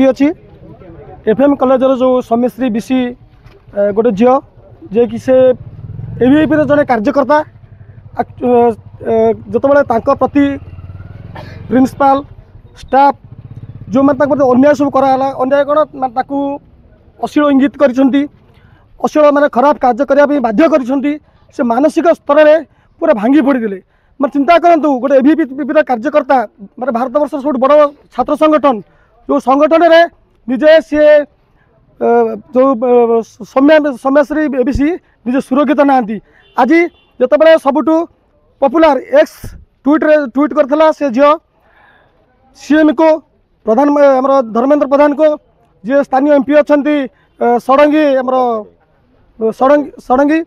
अच्छी FM college जो सौम्यश्री बिशी गोटे झील जे कि से एबीवीपी जड़े कार्यकर्ता जो प्रति प्रिंसिपाल स्टाफ जो मैंने अन्याय सब कराला अन्याय कौन अश्लील इंगित कर अश्लील माने खराब कार्य करने बाध्य कर मानसिक स्तर में पूरा भांगी पड़ते मैं चिंता करूँ गोटे एबीवीपी कार्यकर्ता माने भारत वर्ष सब बड़ छात्र संगठन जो संगठन में निजे सी जो सौम्यश्री एबीसी निजे सुरक्षित ना आज जिते सबुठू पॉपुलर एक्स ट्वीट करथिला से झील सीएम को प्रधान आमर धर्मेंद्र प्रधान को जी स्थानीय एमपी अच्छा षडंगी आमर षडंगी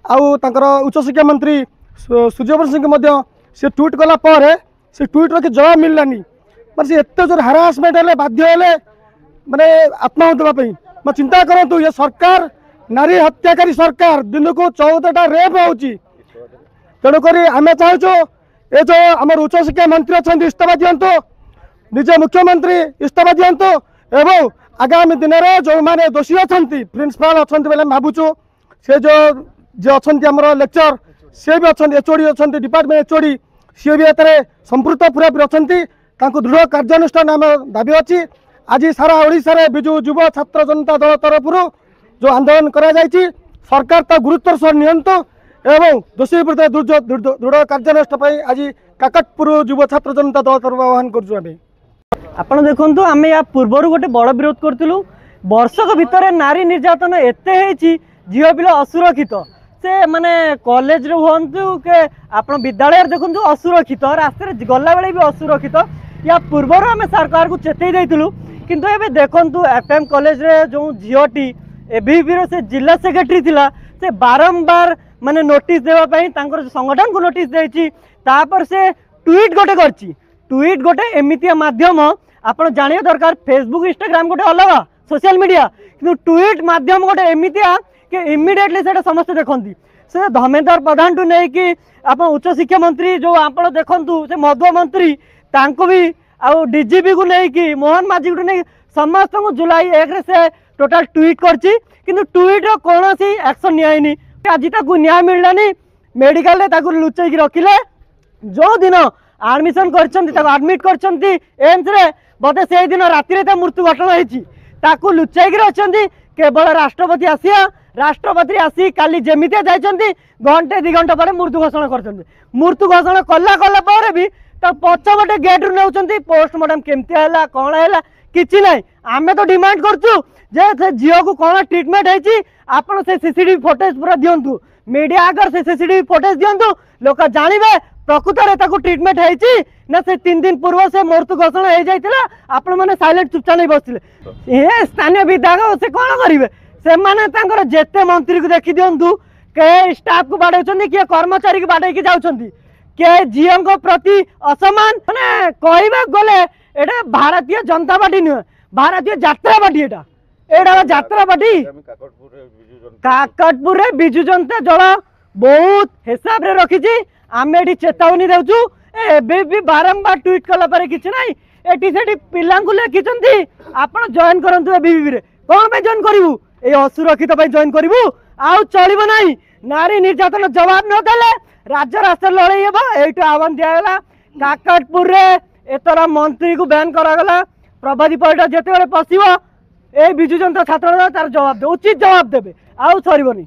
आउ तांकर उच्च शिक्षा मंत्री सूर्यवंशी से ट्वीट कला से ट्वीट के जवाब मिललानी मैं एत जोर हारासमेंट है बाध्य माने आत्महत्या देवाई मैं चिंता करूँ ये सरकार नारी हत्याकारी सरकार दिन को 14टा रेप होची तेणुक आम चाहूँ ये जो आम उच्च शिक्षा मंत्री अच्छा इस्तीफा दिंतु निजे मुख्यमंत्री इस्तीफा दिंतु एवं आगामी दिन में जो मैंने दोषी अच्छा प्रिंसिपाल अच्छा बोले भावुँ से जो अच्छा लेक्चर सी भी अच्छा एचओडी अच्छा डिपार्टमेंट एचओडी सी भी एत संपृक्त पूरापूरी अच्छा दृढ़ कार्यानुष्ठान आम दाबी अच्छी आज सारा ओडिशा रे बिजु युव छात्र जनता दल तरफ जो आंदोलन करा जायछि सरकार ता गुरुत्वर सह नियंतु एवं दोषी विरुद्ध दृढ़ कार्यानुष्ठान आज काकटपुर युव छात्र जनता दल तरफ आह्वान करूँ आपण देखंतु आमे या पूर्वर गोटे बड़ विरोध करथिलु वर्षक भितर नारी निर्यातन एते हेछि झील पिला असुरक्षित से माने कॉलेज रे हुंतु के आपण विद्यालय देखंतु असुरक्षित रास्ते गला बेले भी असुरक्षित या पूर्वर आमे सरकार को चेतई दैथिलु किंतु एबे देखंतु एफएम कॉलेज रे जो झीलटी एबीवीपी रो से जिला सेक्रेटरी थिला से बारंबार माने नोटिस देवा पई तांकर संगठन को नोटिस देछि तापर से ट्वीट गोटे करछि ट्वीट गोटे एमितिया माध्यम आपण जानिया दरकार फेसबुक इंस्टाग्राम गोटे अलग सोशल मीडिया किंतु ट्वीट माध्यम गोटे एमितिया कि इमिडिएटली सेटा समस्त देखंती से धर्मेंद्र प्रधान टू नहीं कि आप उच्च शिक्षा मंत्री जो आप देखु से मधुआ मंत्री तांको भी आउ डीजीपी को नहीं कि मोहन माझी को नहीं समस्त को जुलाई 1 से टोटाल ट्वीट करछि किंतु ट्वीट रो कोनोसी एक्शन नियाइनी आज ताकू न्याय मिललानी मेडिकल रे ताकू लुचैकी रखिले जो दिन एडमिशन करछंती ताकू एडमिट करछंती एम्स रे बते से दिन राति रे ता मृत्यु घटना हेछि ताकू लुचैकी रखछंती केवल राष्ट्रपति आसिया राष्ट्रपति आसी काली जमितिया जाइछंती घंटे 2 घंटा पर मृत्यु घोषणा करछंती मृत्यु घोषणा कला पर भी तो पछपटे गेट रु नौचंती पोस्टमार्टम केमती हैला कोन हैला किछि नै आमे तो डिमांड करछु जे से जियो को कोन ट्रीटमेंट हेछि आपण से सीसीटीवी फुटेज पूरा दियंतु मीडिया आगर से सीसीटीवी फुटेज दियंतु लोक जानिबे प्रकृत रे ताको ट्रीटमेंट हेछि ना से 3 दिन पूर्व से मृत्यु घोषणा हे जाइतिला आपण माने साइलेंट चुपचाप नै बसथिले ए स्थानीय विधायक से कोन करिवे से माने तांकर जेते मंत्री को देखि दियंतु के स्टाफ को बाडौचंदी के कर्मचारी को बाडै के जाउचंदी के जीएम को प्रति असमान माने कहबा गले एटा भारतीय जनता पार्टी नुह भारतीय यात्रा पार्टी एटा यात्रा पार्टी काकटपुर रे बिजु जनता दल बहुत हिसाब रे रखिछि आमे एठी चेतावनी देउछु एबे भी बारंबार ट्वीट कला पारे किछ नाही एठी सेठी पिलां को लेखिचंती आपण जॉइन करंतु एबीबी रे कोन पे जॉइन करिवु ए असुरक्षित पे जॉइन करिवु आउ चलिबो नाही नारी निर्यातन जवाब न देले राज्य रास्ता लड़ाई हे ये आह्वान दिगला काकटपुर रे एतर मंत्री को बैन करागला प्रभाती परिडा जिते पशिव ए विजु जनता छात्र तार जवाब दे उचित जवाब देवे आउ सर।